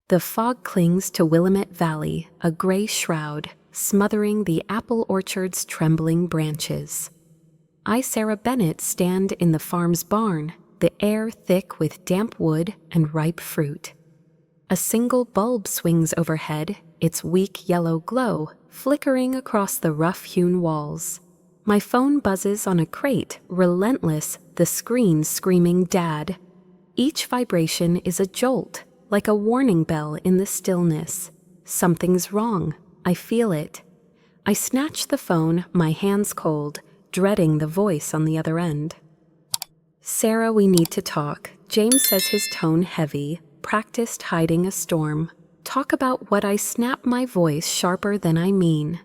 The fog clings to Willamette Valley, a gray shroud, smothering the apple orchard's trembling branches. I, Sarah Bennett, stand in the farm's barn, the air thick with damp wood and ripe fruit. A single bulb swings overhead, its weak yellow glow flickering across the rough-hewn walls. My phone buzzes on a crate, relentless, the screen screaming "Dad." Each vibration is a jolt, like a warning bell in the stillness. Something's wrong. I feel it. I snatch the phone, my hands cold, dreading the voice on the other end. "Sarah, we need to talk." James says, his tone heavy, practiced hiding a storm. "Talk about what?" I snap, my voice sharper than I mean.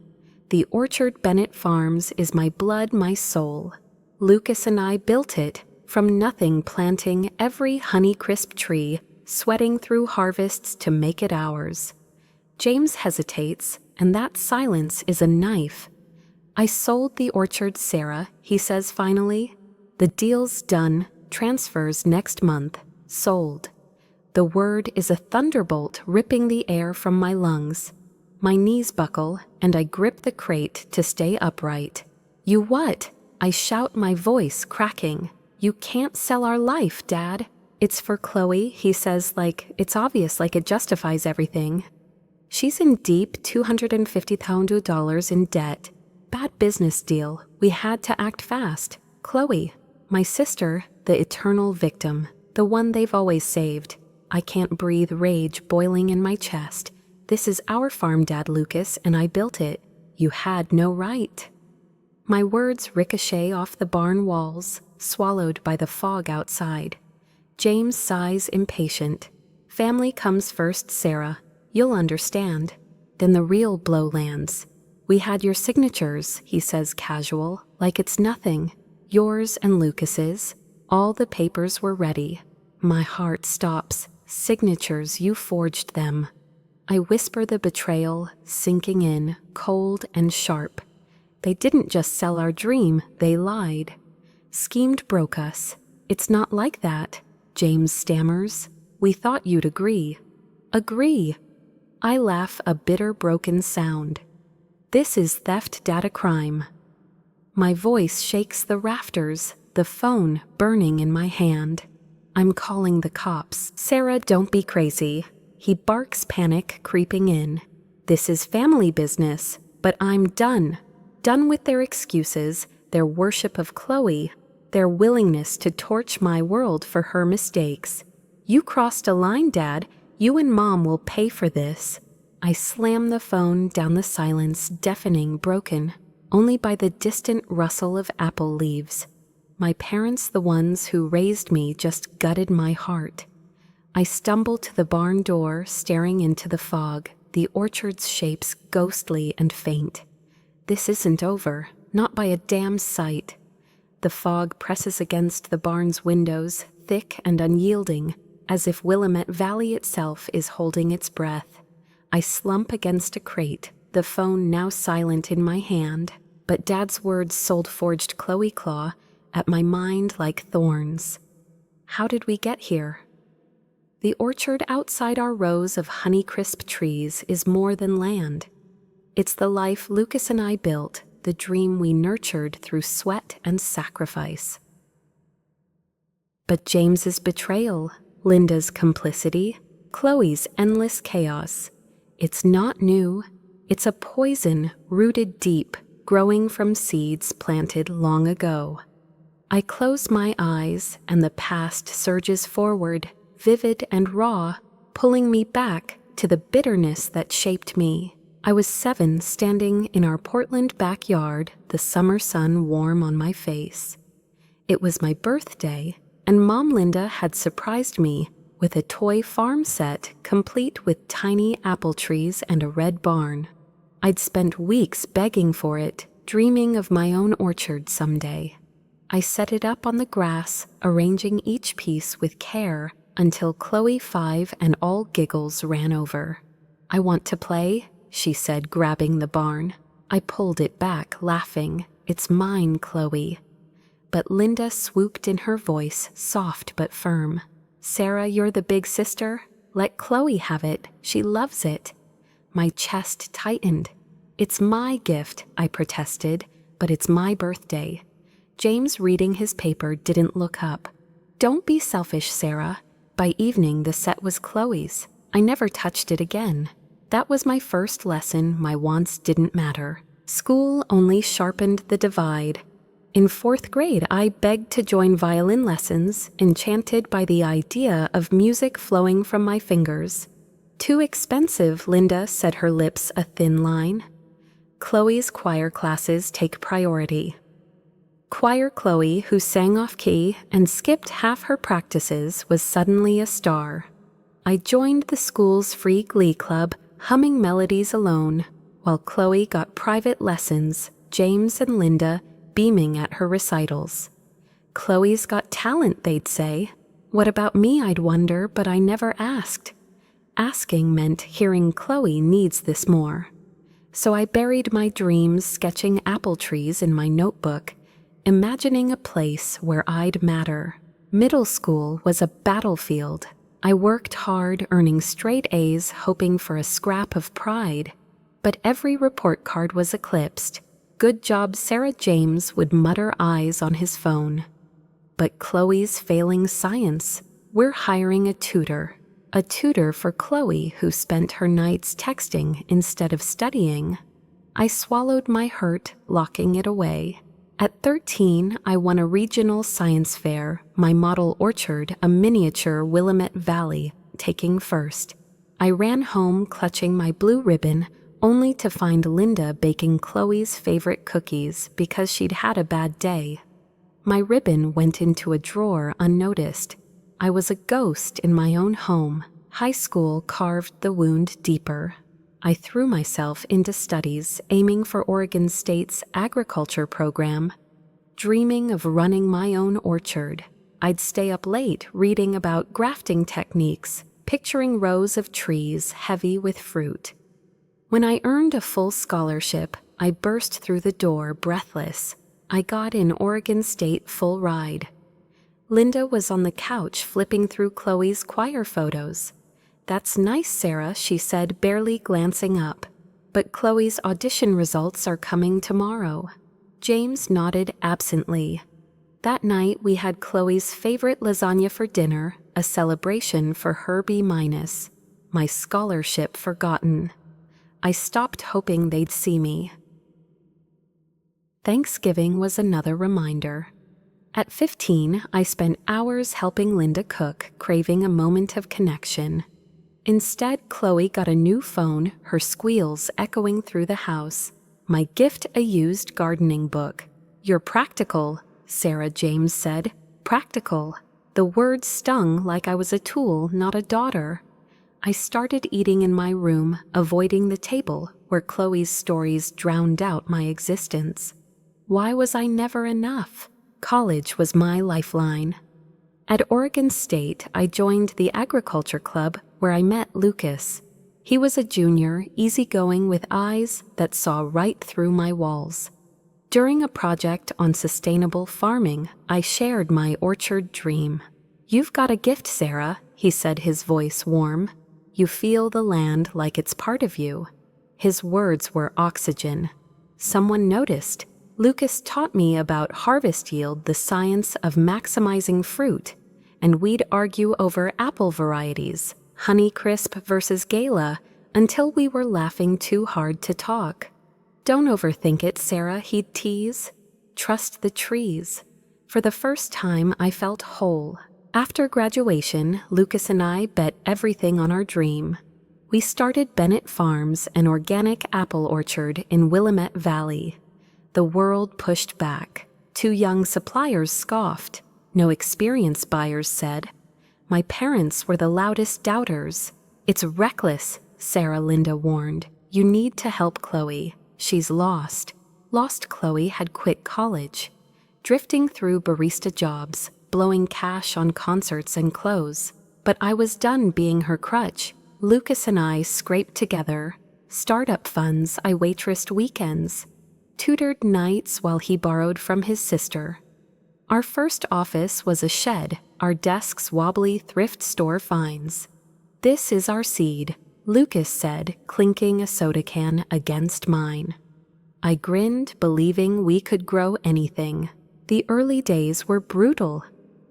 "The orchard, Bennett Farms, is my blood, my soul. Lucas and I built it, from nothing, planting every Honeycrisp tree, sweating through harvests to make it ours." James hesitates, and that silence is a knife. "I sold the orchard, Sarah," he says finally. "The deal's done, transfers next month, sold." The word is a thunderbolt ripping the air from my lungs. My knees buckle, and I grip the crate to stay upright. "You what?" I shout, my voice cracking. "You can't sell our life, Dad." "It's for Chloe," he says, like it's obvious, like it justifies everything. "She's in deep $250,000 in debt. Bad business deal. We had to act fast. Chloe, my sister, the eternal victim, the one they've always saved." I can't breathe, rage boiling in my chest. "This is our farm, Dad. Lucas and I built it. You had no right." My words ricochet off the barn walls, swallowed by the fog outside. James sighs, impatient. "Family comes first, Sarah. You'll understand." Then the real blow lands. "We had your signatures," he says, casual, like it's nothing. "Yours and Lucas's. All the papers were ready." My heart stops. "Signatures, you forged them." I whisper the betrayal, sinking in, cold and sharp. "They didn't just sell our dream, they lied. Schemed, broke us." "It's not like that," James stammers. "We thought you'd agree." "Agree?" I laugh, a bitter, broken sound. "This is theft, Dad, a crime." My voice shakes the rafters, the phone burning in my hand. "I'm calling the cops." "Sarah, don't be crazy." He barks, panic creeping in. "This is family business." But I'm done. Done with their excuses, their worship of Chloe, their willingness to torch my world for her mistakes. "You crossed a line, Dad. You and Mom will pay for this." I slam the phone down the silence, deafening, broken, only by the distant rustle of apple leaves. My parents, the ones who raised me, just gutted my heart. I stumble to the barn door, staring into the fog, the orchard's shapes ghostly and faint. This isn't over, not by a damn sight. The fog presses against the barn's windows, thick and unyielding, as if Willamette Valley itself is holding its breath. I slump against a crate, the phone now silent in my hand, but Dad's words, "sold forged Chloe Claw," at my mind like thorns. How did we get here? The orchard outside our rows of Honeycrisp trees is more than land. It's the life Lucas and I built, the dream we nurtured through sweat and sacrifice. But James's betrayal, Linda's complicity, Chloe's endless chaos. It's not new. It's a poison rooted deep, growing from seeds planted long ago. I close my eyes, and the past surges forward, vivid and raw, pulling me back to the bitterness that shaped me. I was 7, standing in our Portland backyard, the summer sun warm on my face. It was my birthday, and Mom Linda had surprised me with a toy farm set complete with tiny apple trees and a red barn. I'd spent weeks begging for it, dreaming of my own orchard someday. I set it up on the grass, arranging each piece with care until Chloe 5 and all giggles ran over. "I want to play," she said, grabbing the barn. I pulled it back, laughing. "It's mine, Chloe." But Linda swooped in, her voice soft but firm. "Sarah, you're the big sister. Let Chloe have it. She loves it. My chest tightened. It's my gift, I protested, but it's my birthday. James, reading his paper, didn't look up. Don't be selfish, Sarah. By evening, the set was Chloe's. I never touched it again. That was my first lesson. My wants didn't matter. School only sharpened the divide. In 4th grade, I begged to join violin lessons, enchanted by the idea of music flowing from my fingers. Too expensive, Linda said, her lips a thin line. Chloe's choir classes take priority. Choir Chloe, who sang off-key and skipped half her practices, was suddenly a star. I joined the school's free glee club, humming melodies alone, while Chloe got private lessons, James and Linda beaming at her recitals. Chloe's got talent, they'd say. What about me, I'd wonder, but I never asked. Asking meant hearing Chloe needs this more. So I buried my dreams sketching apple trees in my notebook, imagining a place where I'd matter. Middle school was a battlefield. I worked hard, earning straight A's, hoping for a scrap of pride. But every report card was eclipsed. Good job, Sarah. James would mutter eyes on his phone. But Chloe's failing science. We're hiring a tutor. A tutor for Chloe, who spent her nights texting instead of studying. I swallowed my hurt, locking it away. At 13, I won a regional science fair, my model orchard, a miniature Willamette Valley, taking first. I ran home clutching my blue ribbon, only to find Linda baking Chloe's favorite cookies because she'd had a bad day. My ribbon went into a drawer unnoticed. I was a ghost in my own home. High school carved the wound deeper. I threw myself into studies, aiming for Oregon State's agriculture program, dreaming of running my own orchard. I'd stay up late reading about grafting techniques, picturing rows of trees heavy with fruit. When I earned a full scholarship, I burst through the door breathless. I got in Oregon State full ride. Linda was on the couch flipping through Chloe's choir photos. That's nice, Sarah, she said, barely glancing up. But Chloe's audition results are coming tomorrow. James nodded absently. That night, we had Chloe's favorite lasagna for dinner, a celebration for her B-. My scholarship forgotten. I stopped hoping they'd see me. Thanksgiving was another reminder. At 15, I spent hours helping Linda cook, craving a moment of connection. Instead, Chloe got a new phone, her squeals echoing through the house. My gift, a used gardening book. You're practical, Sarah, James said. Practical. The word stung like I was a tool, not a daughter. I started eating in my room, avoiding the table where Chloe's stories drowned out my existence. Why was I never enough? College was my lifeline. At Oregon State, I joined the agriculture club where I met Lucas. He was a junior, easygoing with eyes that saw right through my walls. During a project on sustainable farming, I shared my orchard dream. You've got a gift, Sarah, he said, his voice warm. You feel the land like it's part of you. His words were oxygen. Someone noticed. Lucas taught me about harvest yield, the science of maximizing fruit, and we'd argue over apple varieties, Honeycrisp versus Gala, until we were laughing too hard to talk. Don't overthink it, Sarah, he'd tease. Trust the trees. For the first time, I felt whole. After graduation, Lucas and I bet everything on our dream. We started Bennett Farms, an organic apple orchard in Willamette Valley. The world pushed back. 2 young suppliers scoffed. No experienced buyers said. My parents were the loudest doubters. It's reckless, Sarah, Linda warned. You need to help Chloe. She's lost. Lost Chloe had quit college. Drifting through barista jobs, blowing cash on concerts and clothes. But I was done being her crutch. Lucas and I scraped together. Startup funds, I waitressed weekends. Tutored nights while he borrowed from his sister. Our first office was a shed, our desks wobbly thrift store finds. "This is our seed," Lucas said, clinking a soda can against mine. I grinned, believing we could grow anything. The early days were brutal.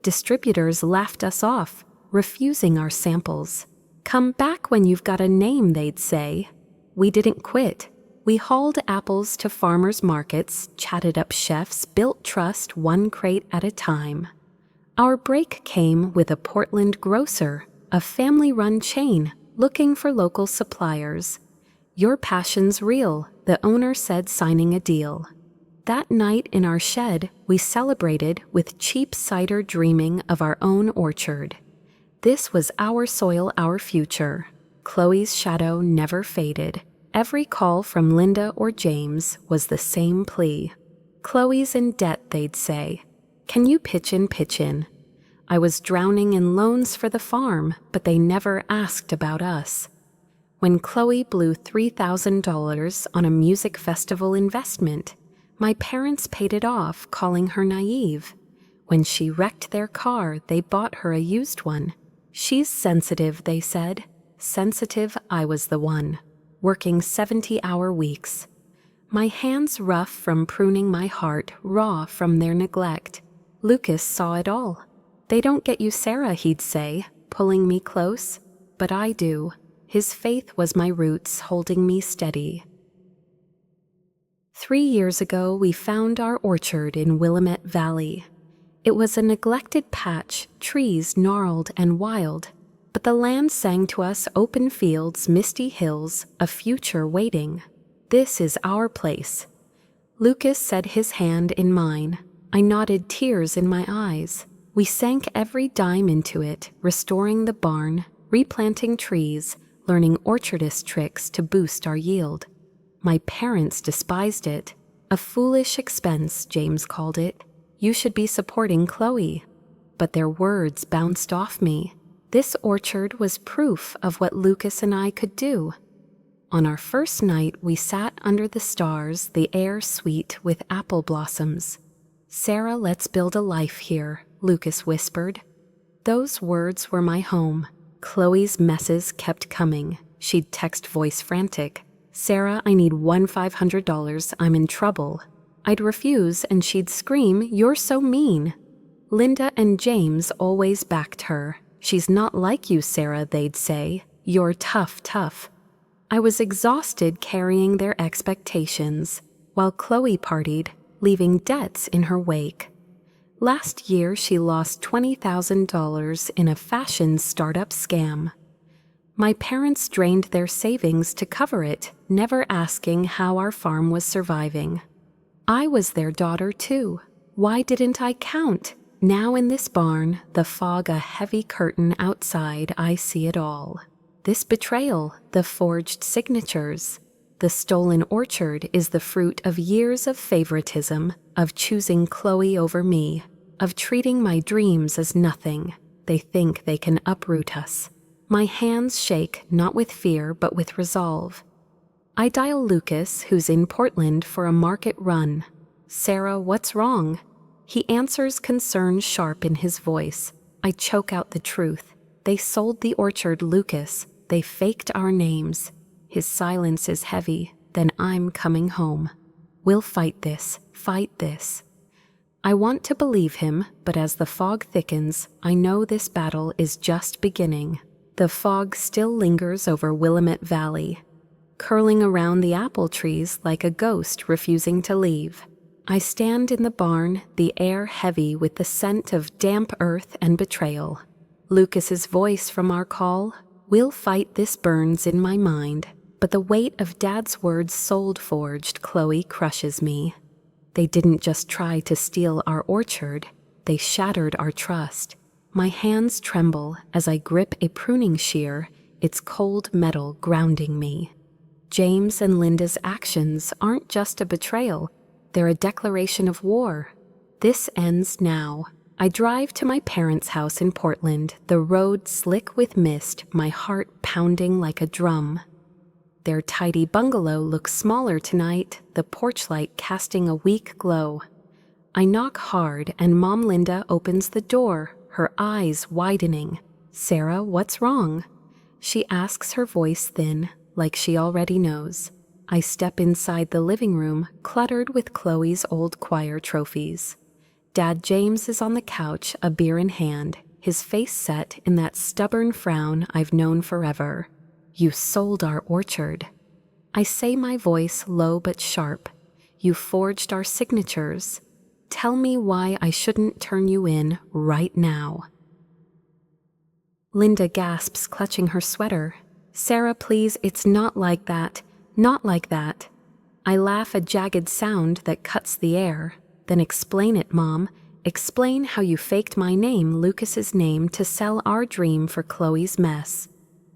Distributors laughed us off, refusing our samples. "Come back when you've got a name," they'd say. We didn't quit. We hauled apples to farmers' markets, chatted up chefs, built trust one crate at a time. Our break came with a Portland grocer, a family-run chain, looking for local suppliers. "Your passion's real," the owner said, signing a deal. That night in our shed, we celebrated with cheap cider, dreaming of our own orchard. This was our soil, our future. Chloe's shadow never faded. Every call from Linda or James was the same plea. "Chloe's in debt," they'd say. "Can you pitch in, pitch in?" I was drowning in loans for the farm, but they never asked about us. When Chloe blew $3,000 on a music festival investment, my parents paid it off, calling her naive. When she wrecked their car, they bought her a used one. "She's sensitive," they said. Sensitive, I was the one, working 70-hour weeks. My hands rough from pruning my heart, raw from their neglect. Lucas saw it all. "They don't get you, Sarah," he'd say, pulling me close. But I do. His faith was my roots, holding me steady. 3 years ago, we found our orchard in Willamette Valley. It was a neglected patch, trees gnarled and wild, but the land sang to us, open fields, misty hills, a future waiting. "This is our place." Lucas set his hand in mine. I nodded, tears in my eyes. We sank every dime into it, restoring the barn, replanting trees, learning orchardist tricks to boost our yield. My parents despised it. "A foolish expense," James called it. "You should be supporting Chloe." But their words bounced off me. This orchard was proof of what Lucas and I could do. On our first night, we sat under the stars, the air sweet with apple blossoms. "Sarah, let's build a life here," Lucas whispered. Those words were my home. Chloe's messes kept coming. She'd text, voice frantic, "Sarah, I need $1,500, I'm in trouble." I'd refuse and she'd scream, "You're so mean." Linda and James always backed her. "She's not like you, Sarah," they'd say. "You're tough." I was exhausted carrying their expectations, while Chloe partied, leaving debts in her wake. Last year, she lost $20,000 in a fashion startup scam. My parents drained their savings to cover it, never asking how our farm was surviving. I was their daughter too. Why didn't I count? Now in this barn, the fog a heavy curtain outside, I see it all. This betrayal, the forged signatures. The stolen orchard is the fruit of years of favoritism, of choosing Chloe over me, of treating my dreams as nothing. They think they can uproot us. My hands shake, not with fear, but with resolve. I dial Lucas, who's in Portland for a market run. "Sarah, what's wrong?" He answers, concern sharp in his voice. I choke out the truth. "They sold the orchard, Lucas. They faked our names." His silence is heavy. Then I'm coming home. We'll fight this. I want to believe him, but as the fog thickens, I know this battle is just beginning. The fog still lingers over Willamette Valley, curling around the apple trees like a ghost refusing to leave. I stand in the barn, the air heavy with the scent of damp earth and betrayal. Lucas's voice from our call, "We'll fight," this burns in my mind, but the weight of Dad's words, soul-forged, Chloe, crushes me. They didn't just try to steal our orchard, they shattered our trust. My hands tremble as I grip a pruning shear, its cold metal grounding me. James and Linda's actions aren't just a betrayal, they're a declaration of war. This ends now. I drive to my parents' house in Portland, the road slick with mist, my heart pounding like a drum. Their tidy bungalow looks smaller tonight, the porch light casting a weak glow. I knock hard and Mom Linda opens the door, her eyes widening. "Sarah, what's wrong?" She asks, her voice thin, like she already knows. I step inside the living room, cluttered with Chloe's old choir trophies. Dad James is on the couch, a beer in hand, his face set in that stubborn frown I've known forever. You sold our orchard. I say, my voice low but sharp. You forged our signatures. Tell me why I shouldn't turn you in right now. Linda gasps, clutching her sweater. Sarah, please, it's not like that. Not like that. I laugh, a jagged sound that cuts the air. Then explain it, Mom. Explain how you faked my name, Lucas's name, to sell our dream for Chloe's mess.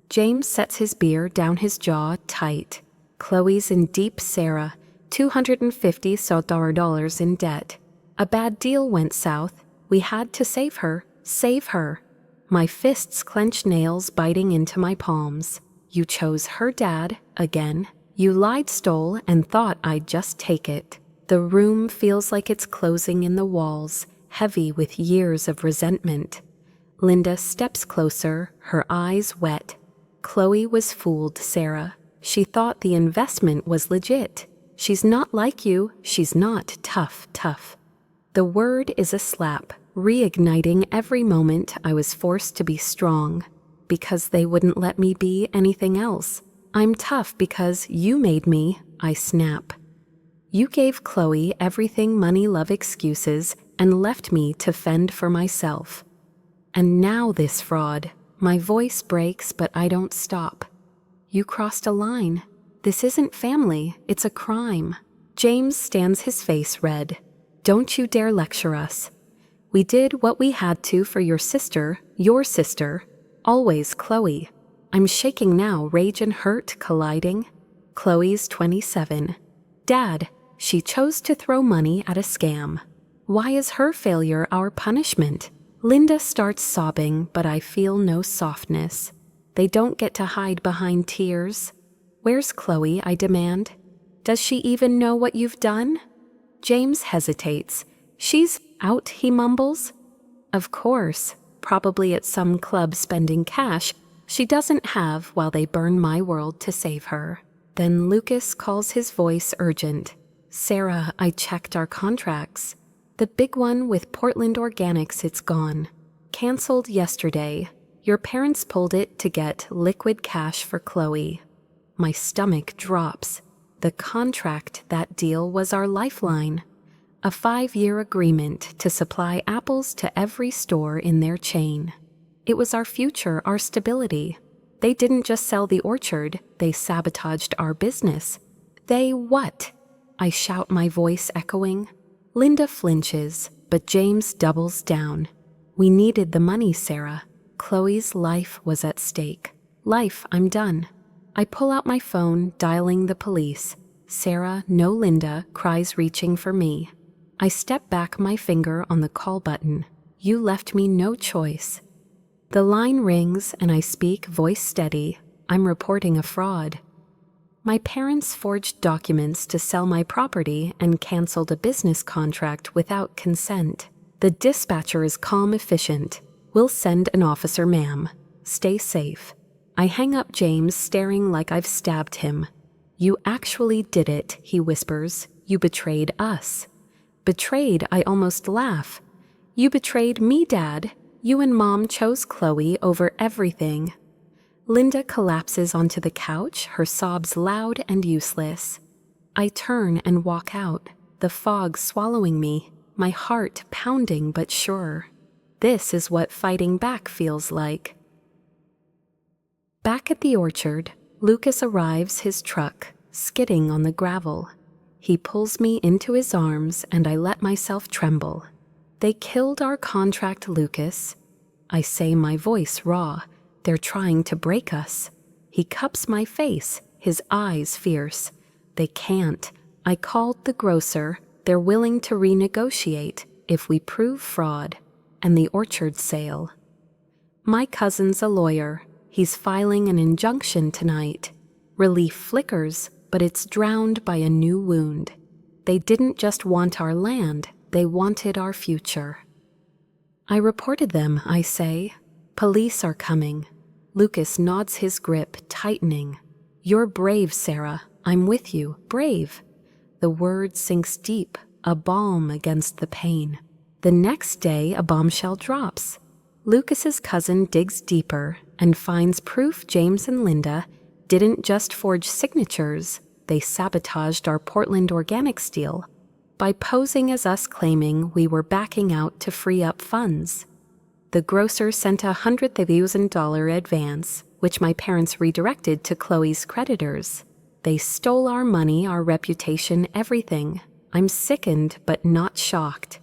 James sets his beer down, his jaw tight. Chloe's in deep, Sarah. $250 in debt. A bad deal went south. We had to save her. Save her. My fists clench, nails biting into my palms. You chose her dad, again. You lied, stole, and thought I'd just take it. The room feels like it's closing in the walls, heavy with years of resentment. Linda steps closer, her eyes wet. Chloe was fooled, Sarah. She thought the investment was legit. She's not like you. She's not tough. The word is a slap, reigniting every moment I was forced to be strong, because they wouldn't let me be anything else. I'm tough because you made me, I snap. You gave Chloe everything, money, love, excuses, and left me to fend for myself. And now this fraud. My voice breaks, but I don't stop. You crossed a line. This isn't family, it's a crime. James stands, his face red. Don't you dare lecture us. We did what we had to for your sister, always Chloe. I'm shaking now, rage and hurt colliding. Chloe's 27. Dad, she chose to throw money at a scam. Why is her failure our punishment? Linda starts sobbing, but I feel no softness. They don't get to hide behind tears. Where's Chloe, I demand. Does she even know what you've done? James hesitates. She's out, he mumbles. Of course, probably at some club spending cash she doesn't have while they burn my world to save her. Then Lucas calls, his voice urgent. Sarah, I checked our contracts. The big one with Portland Organics, it's gone. Cancelled yesterday. Your parents pulled it to get liquid cash for Chloe. My stomach drops. The contract, that deal, was our lifeline. A 5-year agreement to supply apples to every store in their chain. It was our future, our stability. They didn't just sell the orchard, they sabotaged our business. They what? I shout, my voice echoing. Linda flinches, but James doubles down. We needed the money, Sarah. Chloe's life was at stake. Life, I'm done. I pull out my phone, dialing the police. Sarah, no Linda, cries, reaching for me. I step back, my finger on the call button. You left me no choice. The line rings and I speak, voice steady. I'm reporting a fraud. My parents forged documents to sell my property and canceled a business contract without consent. The dispatcher is calm, efficient. We'll send an officer, ma'am. Stay safe. I hang up, James staring like I've stabbed him. You actually did it, he whispers. You betrayed us. Betrayed, I almost laugh. You betrayed me, Dad. You and Mom chose Chloe over everything. Linda collapses onto the couch, her sobs loud and useless. I turn and walk out, the fog swallowing me, my heart pounding but sure. This is what fighting back feels like. Back at the orchard, Lucas arrives, his truck, skidding on the gravel. He pulls me into his arms and I let myself tremble. They killed our contract, Lucas. I say, my voice raw. They're trying to break us. He cups my face, his eyes fierce. They can't. I called the grocer. They're willing to renegotiate if we prove fraud and the orchard sale. My cousin's a lawyer. He's filing an injunction tonight. Relief flickers, but it's drowned by a new wound. They didn't just want our land, they wanted our future. I reported them, I say. Police are coming. Lucas nods, his grip tightening. You're brave, Sarah. I'm with you. Brave. The word sinks deep, a balm against the pain. The next day, a bombshell drops. Lucas's cousin digs deeper and finds proof James and Linda didn't just forge signatures, they sabotaged our Portland Organics deal by posing as us, claiming we were backing out to free up funds. The grocer sent $100,000 advance, which my parents redirected to Chloe's creditors. They stole our money, our reputation, everything. I'm sickened but not shocked.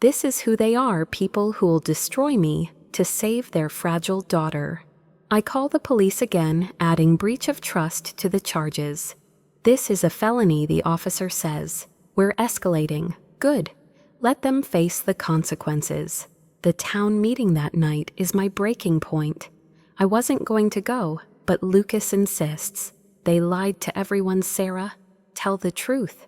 This is who they are, people who'll destroy me to save their fragile daughter. I call the police again, adding breach of trust to the charges. This is a felony, the officer says. We're escalating. Good. Let them face the consequences. The town meeting that night is my breaking point. I wasn't going to go, but Lucas insists. They lied to everyone, Sarah. Tell the truth.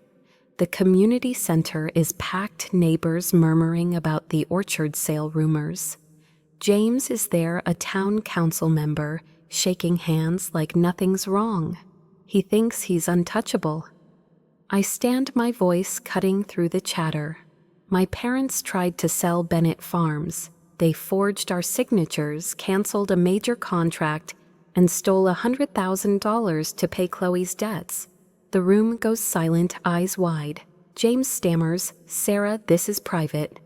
The community center is packed, neighbors murmuring about the orchard sale rumors. James is there, a town council member, shaking hands like nothing's wrong. He thinks he's untouchable. I stand, my voice cutting through the chatter. My parents tried to sell Bennett Farms. They forged our signatures, canceled a major contract, and stole $100,000 to pay Chloe's debts. The room goes silent, eyes wide. James stammers, Sarah, this is private.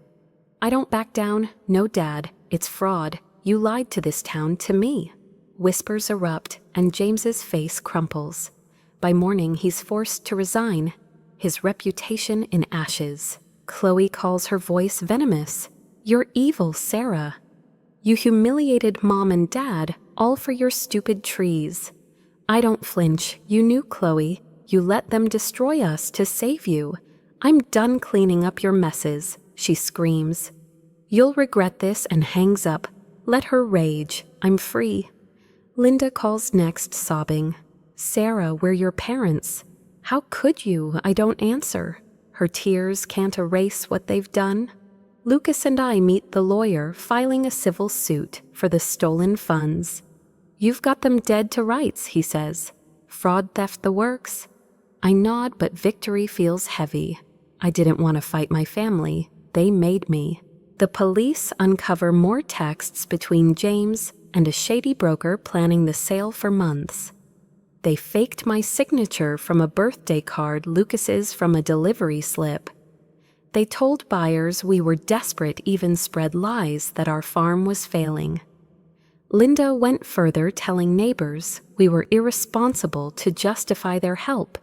I don't back down. No, Dad, it's fraud. You lied to this town, to me. Whispers erupt, and James's face crumples. By morning, he's forced to resign, his reputation in ashes. Chloe calls her voice venomous. You're evil, Sarah. You humiliated Mom and Dad, all for your stupid trees. I don't flinch. You knew, Chloe. You let them destroy us to save you. I'm done cleaning up your messes, she screams. You'll regret this, and hangs up. Let her rage. I'm free. Linda calls next, sobbing. Sarah, we're your parents. How could you? I don't answer. Her tears can't erase what they've done. Lucas and I meet the lawyer, filing a civil suit for the stolen funds. You've got them dead to rights, he says. Fraud, theft, the works. I nod, but victory feels heavy. I didn't want to fight my family. They made me. The police uncover more texts between James and a shady broker planning the sale for months. They faked my signature from a birthday card, Lucas's from a delivery slip. They told buyers we were desperate, even spread lies that our farm was failing. Linda went further, telling neighbors we were irresponsible to justify their help.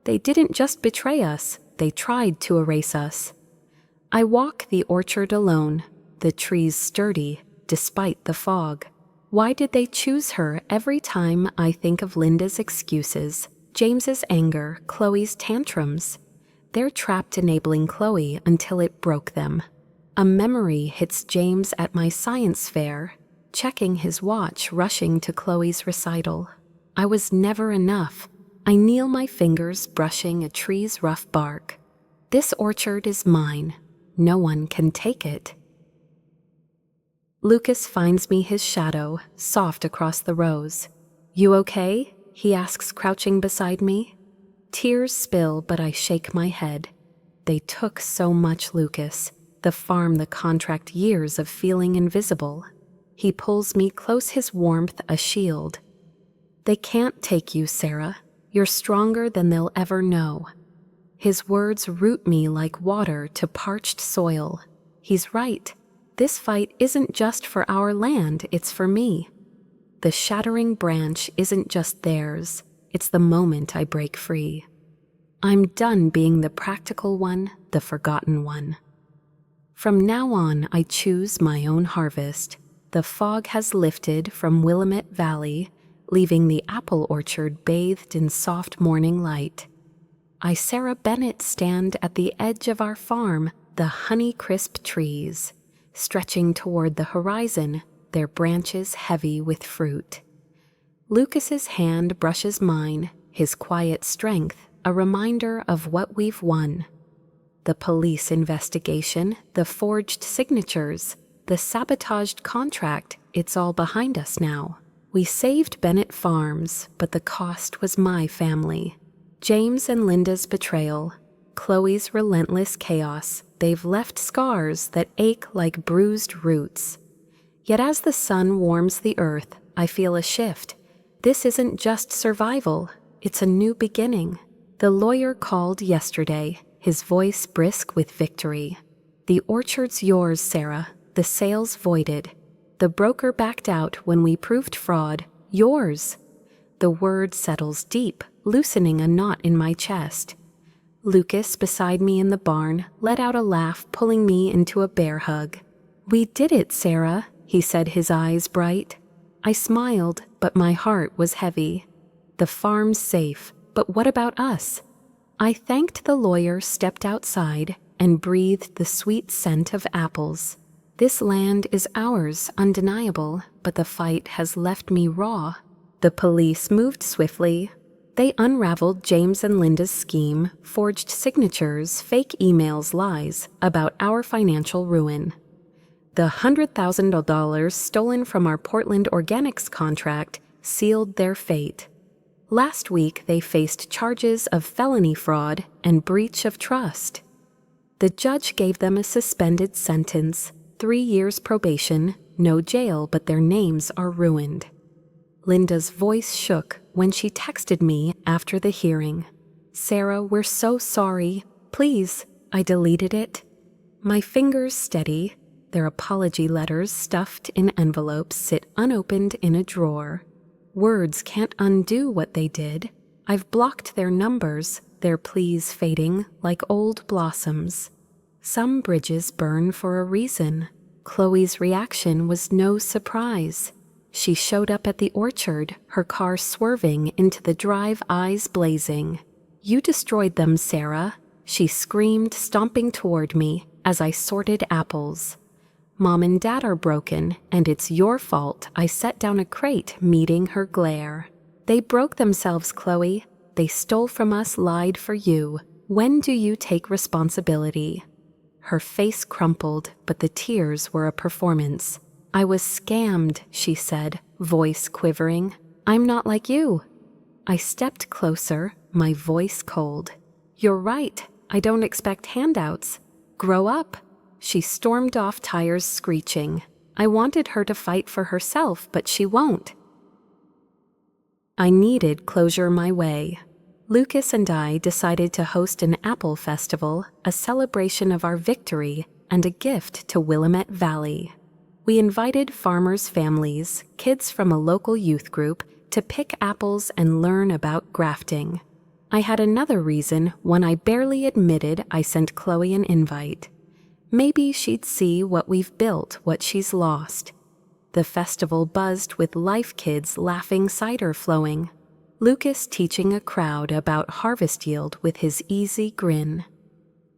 They didn't just betray us, they tried to erase us. I walk the orchard alone, the trees sturdy, despite the fog. Why did they choose her? Every time I think of Linda's excuses, James's anger, Chloe's tantrums. They're trapped, enabling Chloe until it broke them. A memory hits James at my science fair, checking his watch, rushing to Chloe's recital. I was never enough. I kneel, my fingers brushing a tree's rough bark. This orchard is mine. No one can take it. Lucas finds me, his shadow, soft across the rows. You okay? He asks, crouching beside me. Tears spill, but I shake my head. They took so much, Lucas. The farm, the contract, years of feeling invisible. He pulls me close, his warmth a shield. They can't take you, Sarah. You're stronger than they'll ever know. His words root me like water to parched soil. He's right. This fight isn't just for our land, it's for me. The shattering branch isn't just theirs, it's the moment I break free. I'm done being the practical one, the forgotten one. From now on, I choose my own harvest. The fog has lifted from Willamette Valley, leaving the apple orchard bathed in soft morning light. I, Sarah Bennett, stand at the edge of our farm, the honey-crisp trees, stretching toward the horizon, their branches heavy with fruit. Lucas's hand brushes mine, his quiet strength a reminder of what we've won. The police investigation, the forged signatures, the sabotaged contract, it's all behind us now. We saved Bennett Farms, but the cost was my family. James and Linda's betrayal, Chloe's relentless chaos, they've left scars that ache like bruised roots. Yet as the sun warms the earth, I feel a shift. This isn't just survival, it's a new beginning. The lawyer called yesterday, his voice brisk with victory. The orchard's yours, Sarah. The sale's voided. The broker backed out when we proved fraud. Yours. The word settles deep, loosening a knot in my chest. Lucas, beside me in the barn, let out a laugh, pulling me into a bear hug. "We did it, Sarah," he said, his eyes bright. I smiled, but my heart was heavy. The farm's safe, but what about us? I thanked the lawyer, stepped outside, and breathed the sweet scent of apples. This land is ours, undeniable, but the fight has left me raw. The police moved swiftly. They unraveled James and Linda's scheme, forged signatures, fake emails, lies about our financial ruin. The $100,000 stolen from our Portland Organics contract sealed their fate. Last week, they faced charges of felony fraud and breach of trust. The judge gave them a suspended sentence, 3 years probation, no jail, but their names are ruined. Linda's voice shook when she texted me after the hearing. "Sarah, we're so sorry. Please." I deleted it. My fingers steady. Their apology letters stuffed in envelopes sit unopened in a drawer. Words can't undo what they did. I've blocked their numbers, their pleas fading like old blossoms. Some bridges burn for a reason. Chloe's reaction was no surprise. She showed up at the orchard, her car swerving into the drive, eyes blazing. "You destroyed them, Sarah," she screamed, stomping toward me as I sorted apples. "Mom and Dad are broken, and it's your fault." I set down a crate, meeting her glare. "They broke themselves, Chloe. They stole from us, lied for you. When do you take responsibility?" Her face crumpled, but the tears were a performance. "I was scammed," she said, voice quivering. "I'm not like you." I stepped closer, my voice cold. "You're right. I don't expect handouts. Grow up." She stormed off, tires screeching. I wanted her to fight for herself, but she won't. I needed closure my way. Lucas and I decided to host an apple festival, a celebration of our victory, and a gift to Willamette Valley. We invited farmers' families, kids from a local youth group, to pick apples and learn about grafting. I had another reason, one I barely admitted. I sent Chloe an invite. Maybe she'd see what we've built, what she's lost. The festival buzzed with life, kids laughing, cider flowing. Lucas teaching a crowd about harvest yield with his easy grin.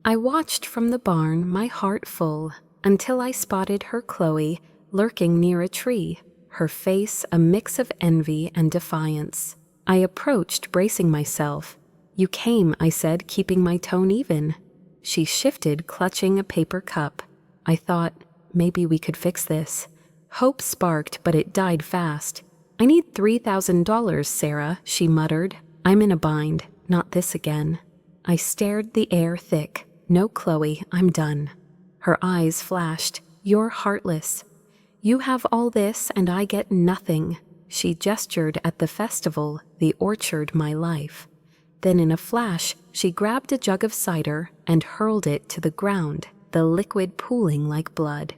I watched from the barn, my heart full, until I spotted her Chloe lurking near a tree, her face a mix of envy and defiance. I approached, bracing myself. "You came," I said, keeping my tone even. She shifted, clutching a paper cup. I thought, maybe we could fix this. Hope sparked, but it died fast. "I need $3,000, Sarah," she muttered. "I'm in a bind. Not this again." I stared, the air thick. "No, Chloe, I'm done." Her eyes flashed. "You're heartless. You have all this and I get nothing." She gestured at the festival, the orchard, my life. Then in a flash, she grabbed a jug of cider and hurled it to the ground, the liquid pooling like blood.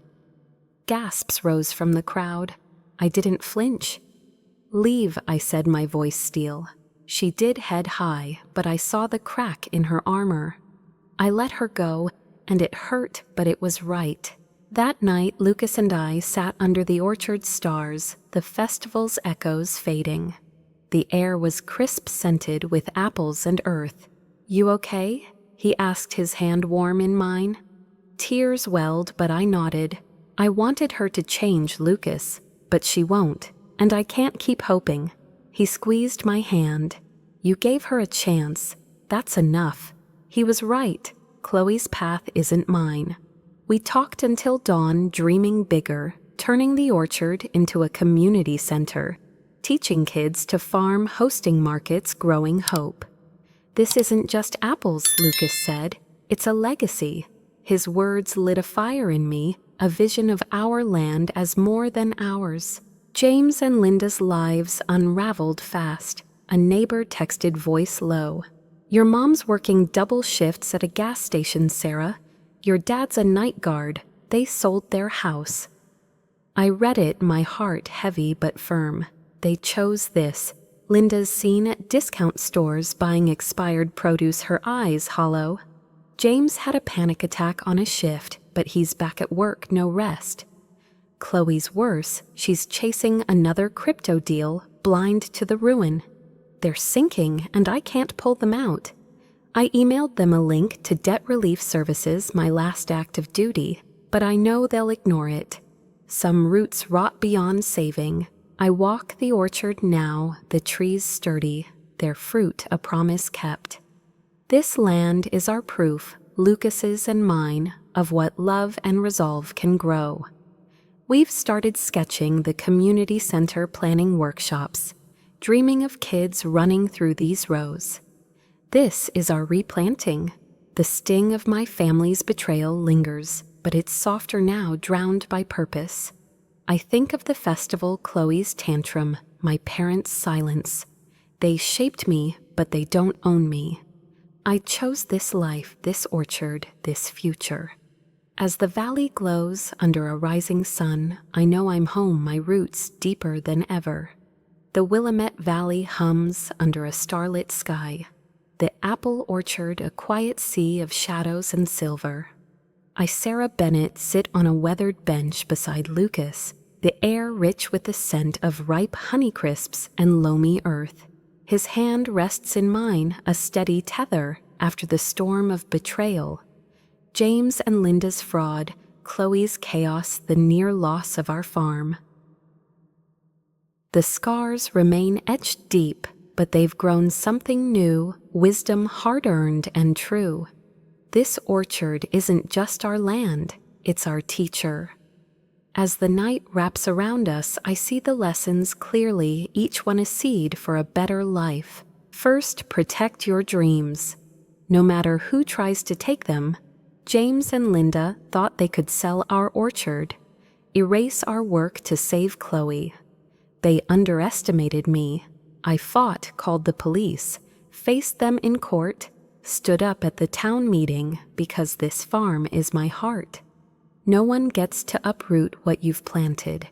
Gasps rose from the crowd. I didn't flinch. "Leave," I said, my voice steel. She did head high, but I saw the crack in her armor. I let her go, and it hurt, but it was right. That night, Lucas and I sat under the orchard stars, the festival's echoes fading. The air was crisp-scented with apples and earth. "You okay?" he asked, his hand warm in mine. Tears welled, but I nodded. I wanted her to change Lucas, but she won't, and I can't keep hoping. He squeezed my hand. "You gave her a chance. That's enough." He was right. Chloe's path isn't mine. We talked until dawn, dreaming bigger, turning the orchard into a community center. teaching kids to farm, hosting markets, growing hope. "This isn't just apples," Lucas said. "It's a legacy." His words lit a fire in me, a vision of our land as more than ours. James and Linda's lives unraveled fast. A neighbor texted, voice low, "Your mom's working double shifts at a gas station, Sarah. Your dad's a night guard. They sold their house." I read it, my heart heavy but firm. They chose this. Linda's seen at discount stores buying expired produce, her eyes hollow. James had a panic attack on a shift, but he's back at work, no rest. Chloe's worse, she's chasing another crypto deal, blind to the ruin. They're sinking, and I can't pull them out. I emailed them a link to debt relief services, my last act of duty, but I know they'll ignore it. Some roots rot beyond saving. I walk the orchard now, the trees sturdy, their fruit a promise kept. This land is our proof, Lucas's and mine, of what love and resolve can grow. We've started sketching the community center planning workshops, dreaming of kids running through these rows. This is our replanting. The sting of my family's betrayal lingers, but it's softer now, drowned by purpose. I think of the festival, Chloe's tantrum, my parents' silence. They shaped me, but they don't own me. I chose this life, this orchard, this future. As the valley glows under a rising sun, I know I'm home, my roots deeper than ever. The Willamette Valley hums under a starlit sky. The apple orchard, a quiet sea of shadows and silver. I, Sarah Bennett, sit on a weathered bench beside Lucas, the air rich with the scent of ripe honeycrisps and loamy earth. His hand rests in mine, a steady tether after the storm of betrayal. James and Linda's fraud, Chloe's chaos, the near loss of our farm. The scars remain etched deep, but they've grown something new, wisdom hard-earned and true. This orchard isn't just our land, it's our teacher. As the night wraps around us, I see the lessons clearly, each one a seed for a better life. First, protect your dreams. No matter who tries to take them, James and Linda thought they could sell our orchard, erase our work to save Chloe. They underestimated me. I fought, called the police, faced them in court, stood up at the town meeting because this farm is my heart. No one gets to uproot what you've planted.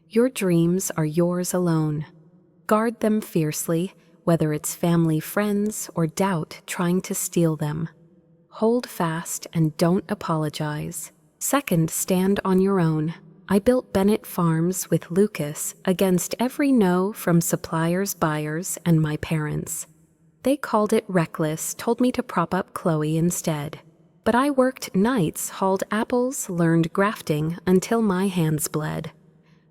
Your dreams are yours alone. Guard them fiercely, whether it's family, friends, or doubt trying to steal them. Hold fast and don't apologize. Second, stand on your own. I built Bennett Farms with Lucas against every no from suppliers, buyers, and my parents. They called it reckless, told me to prop up Chloe instead. But I worked nights, hauled apples, learned grafting until my hands bled.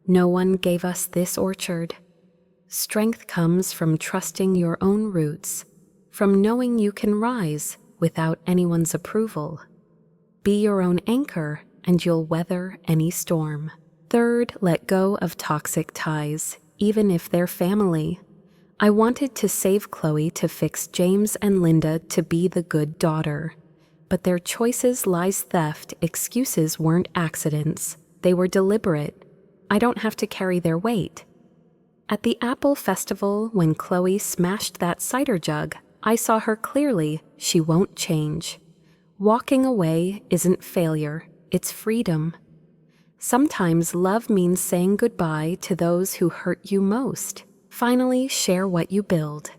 No one gave us this orchard. Strength comes from trusting your own roots, from knowing you can rise without anyone's approval. Be your own anchor and you'll weather any storm. Third, let go of toxic ties, even if they're family. I wanted to save Chloe, to fix James and Linda, to be the good daughter. But their choices lies theft, excuses weren't accidents. They were deliberate. I don't have to carry their weight. At the Apple Festival, when Chloe smashed that cider jug, I saw her clearly. She won't change. Walking away isn't failure, it's freedom. Sometimes love means saying goodbye to those who hurt you most. Finally, share what you build.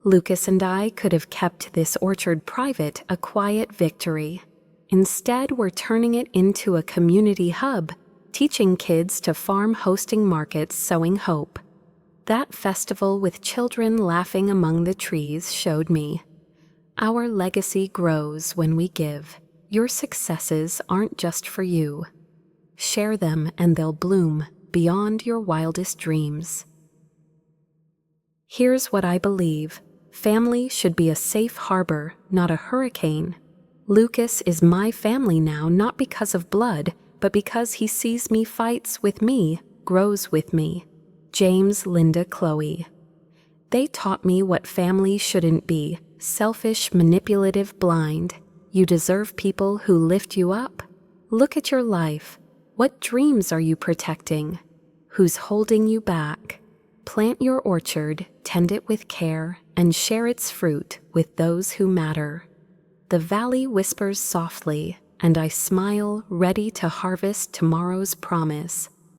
Lucas and I could have kept this orchard private, a quiet victory. Instead, we're turning it into a community hub, teaching kids to farm, hosting markets, sowing hope. That festival with children laughing among the trees showed me. Our legacy grows when we give. Your successes aren't just for you. Share them and they'll bloom beyond your wildest dreams. Here's what I believe. Family should be a safe harbor, not a hurricane. Lucas is my family now, not because of blood, but because he sees me, fights with me, grows with me. James, Linda, Chloe. They taught me what family shouldn't be: selfish, manipulative, blind. You deserve people who lift you up. Look at your life. What dreams are you protecting? Who's holding you back? Plant your orchard, tend it with care, and share its fruit with those who matter. The valley whispers softly, and I smile, ready to harvest tomorrow's promise.